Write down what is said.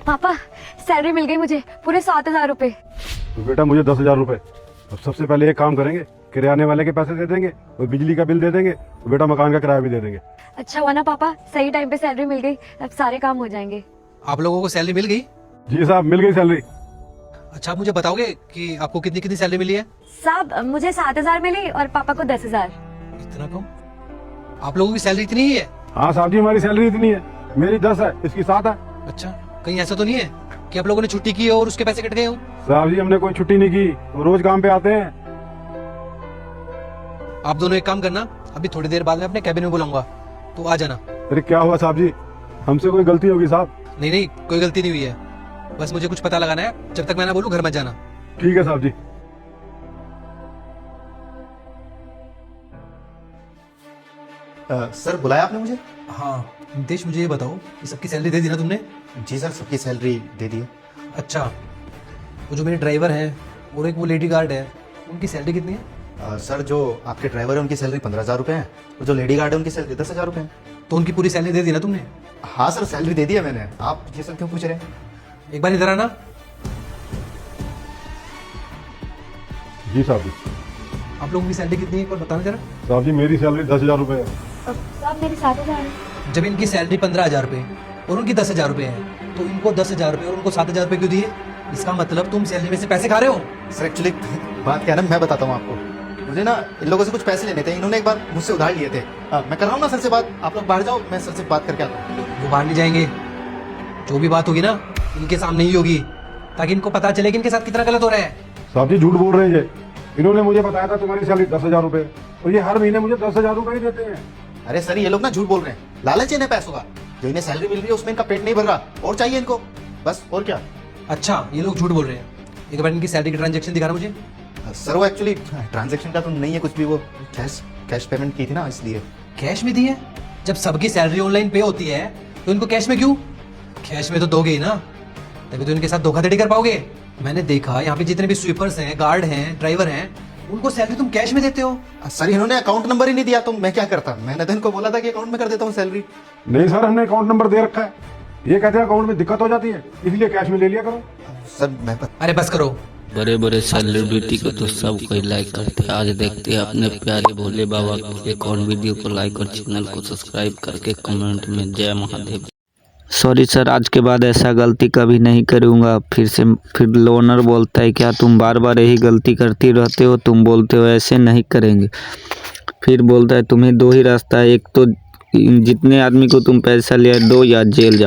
पापा सैलरी मिल गई मुझे, पूरे 7,000 रुपए। तो बेटा मुझे 10,000 रुपए। अब सबसे पहले एक काम करेंगे, किराने वाले के पैसे दे देंगे और बिजली का बिल दे देंगे और बेटा मकान का किराया भी दे देंगे। अच्छा हुआ ना पापा, सही टाइम पे सैलरी मिल गई, अब सारे काम हो जाएंगे। आप लोगों को सैलरी मिल गई? जी साहब, मिल गई सैलरी। अच्छा, आप मुझे बताओगे कि आपको कितनी कितनी सैलरी मिली है? साहब मुझे 7,000 मिली और पापा को 10,000। इतना कम? आप लोगों की सैलरी इतनी ही है? हाँ साहब जी, हमारी सैलरी इतनी है, मेरी 10 है, इसकी 7 है। अच्छा, कहीं ऐसा तो नहीं है कि आप लोगों ने छुट्टी की है और उसके पैसे कट गए हो? साहब जी हमने कोई छुट्टी नहीं की, वो रोज काम पे आते हैं। आप दोनों एक काम करना, अभी थोड़ी देर बाद मैं अपने कैबिन में बुलाऊंगा, तो आ जाना। अरे क्या हुआ साहब जी, हमसे कोई गलती होगी साहब? नहीं नहीं, कोई गलती नहीं हुई है, बस मुझे कुछ पता लगाना है। जब तक मैं ना बोलूं घर मत जाना। ठीक है साहब जी। सर बुलाया आपने मुझे? हाँ नितेश, मुझे ये बताओ कि सबकी सैलरी दे दी ना तुमने? जी सर, सबकी सैलरी दे दी है। अच्छा, वो जो मेरे ड्राइवर हैं और एक वो लेडी गार्ड है, उनकी सैलरी कितनी है? सर जो आपके ड्राइवर है उनकी सैलरी 15,000 रुपये है और जो लेडी गार्ड है उनकी सैलरी 10,000 रुपये है। तो उनकी पूरी सैलरी दे दी ना तुमने? हाँ सर, सैलरी दे दी है मैंने। आप ये सब क्यों पूछ रहे हैं? एक बार इधर आना। जी साहब जी। आप लोगों की सैलरी कितनी है एक बार बताना जरा। साहब जी मेरी सैलरी 10,000 रुपए है। साहब मेरी 7,000 है। जब इनकी सैलरी 15,000 रुपये और उनकी 10,000 रुपये है, तो इनको 10,000 रुपये और उनको 7,000 रुपये क्यों दिए? इसका मतलब तुम सैलरी में से पैसे खा रहे हो। सर एक्चुअली बात क्या है ना, मैं बताता हूँ आपको। मुझे ना इन लोगों से कुछ पैसे लेने थे, इन्होंने एक बार मुझसे उधार लिए थे। मैं कर रहा हूँ ना सर से बात, आप लोग बाहर जाओ, मैं सर से बात करके आता हूँ। वो बाहर नहीं जाएंगे, जो भी बात होगी ना इनके सामने ही होगी, ताकि इनको पता चले कि इनके साथ कितना गलत हो रहा है। साहब जी झूठ बोल रहे हैं ये। इन्होंने मुझे बताया था तुम्हारी सैलरी 10,000 रुपए और ये हर महीने मुझे 10,000 रुपए ही देते हैं। अरे सर ये लोग ना झूठ बोल रहे हैं, लालच है इन्हें पैसों का। जो इन्हें सैलरी मिल रही है उसमें इनका पेट नहीं भर रहा, और चाहिए इनको, बस और क्या। अच्छा, ये लोग झूठ बोल रहे हैं। एक बार इनकी सैलरी की ट्रांजेक्शन दिखाना मुझे। सर वो एक्चुअली ट्रांजेक्शन का तो नहीं है कुछ भी, वो कैश पेमेंट की थी ना इसलिए। कैश में दी है? जब सबकी सैलरी ऑनलाइन पे होती है तो इनको कैश में क्यों? कैश में तो दोगे ही ना, तभी तो इनके साथ धोखाधड़ी कर पाओगे। मैंने देखा यहाँ पे जितने भी स्वीपर्स हैं, गार्ड हैं, ड्राइवर हैं, उनको सैलरी तुम कैश में देते हो। सर इन्होंने अकाउंट नंबर ही नहीं दिया, तो मैं क्या करता? मैंने तो इनको बोला था कि अकाउंट में कर देता हूँ सैलरी। नहीं सर, हमने अकाउंट नंबर दे रखा है, ये कहते हैं अकाउंट में दिक्कत हो जाती है इसलिए कैश में ले लिया करो। सर मैं अरे बस करो। बड़े बड़े सेलिब्रिटी को तो सब कोई लाइक करते हैं। आज देखते हैं अपने प्यारे भोले बाबा के एक और वीडियो को लाइक और चैनल को सब्सक्राइब करके कमेंट में जय महादेव। सॉरी सर, आज के बाद ऐसा गलती कभी नहीं करूँगा फिर लोनर बोलता है क्या तुम बार बार यही गलती करती रहते हो, तुम बोलते हो ऐसे नहीं करेंगे। फिर बोलता है तुम्हें दो ही रास्ता है, एक तो जितने आदमी को तुम पैसा लिया दो या जेल जाओ।